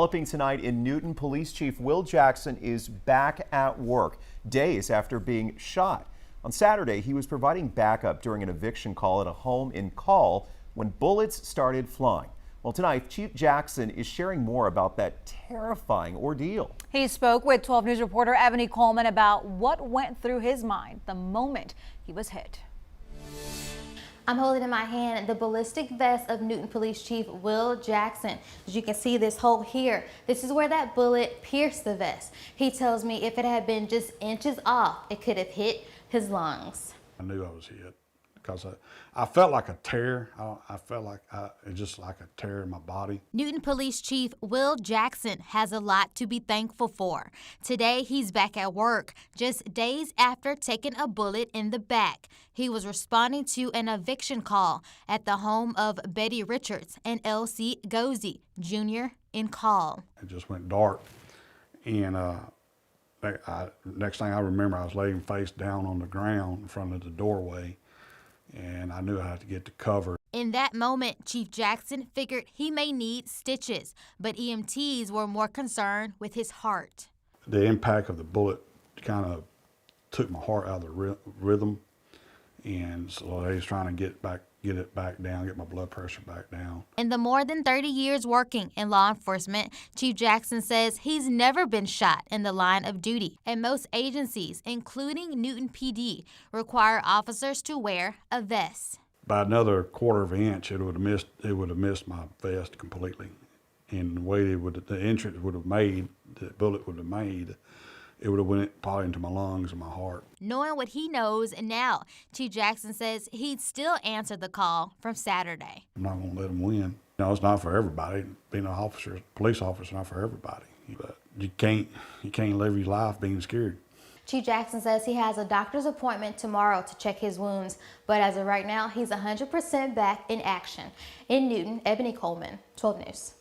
Developing tonight in Newton, Police Chief Will Jackson is back at work days after being shot. On Saturday, he was providing backup during an eviction call at a home in Call when bullets started flying. Well, tonight, Chief Jackson is sharing more about that terrifying ordeal. He spoke with 12 News reporter Ebony Coleman about what went through his mind the moment he was hit. I'm holding in my hand the ballistic vest of Newton Police Chief Will Jackson. As you can see, this hole here, this is where that bullet pierced the vest. He tells me if it had been just inches off, it could have hit his lungs. I knew I was hit because I felt like a tear. I felt like it's just like a tear in my body. Newton Police Chief Will Jackson has a lot to be thankful for. Today, he's back at work just days after taking a bullet in the back. He was responding to an eviction call at the home of Betty Richards and Elsie Gozy Jr. in Call. It just went dark, and next thing I remember, I was laying face down on the ground in front of the doorway, and I knew I had to get to cover. In that moment, Chief Jackson figured he may need stitches, but EMTs were more concerned with his heart. The impact of the bullet kind of took my heart out of the rhythm, and so they was trying to get it back down, get my blood pressure back down. In the more than 30 years working in law enforcement, Chief Jackson says he's never been shot in the line of duty, and most agencies, including Newton PD, require officers to wear a vest. By another quarter of an inch, it would have missed my vest completely, and the way the entrance would have made, the bullet would have made, it would have went probably into my lungs and my heart. Knowing what he knows now, Chief Jackson says he'd still answer the call from Saturday. I'm not going to let him win. No, it's not for everybody. Being an officer, police officer, not for everybody. But you can't live your life being scared. Chief Jackson says he has a doctor's appointment tomorrow to check his wounds, but as of right now, he's 100% back in action. In Newton, Ebony Coleman, 12 News.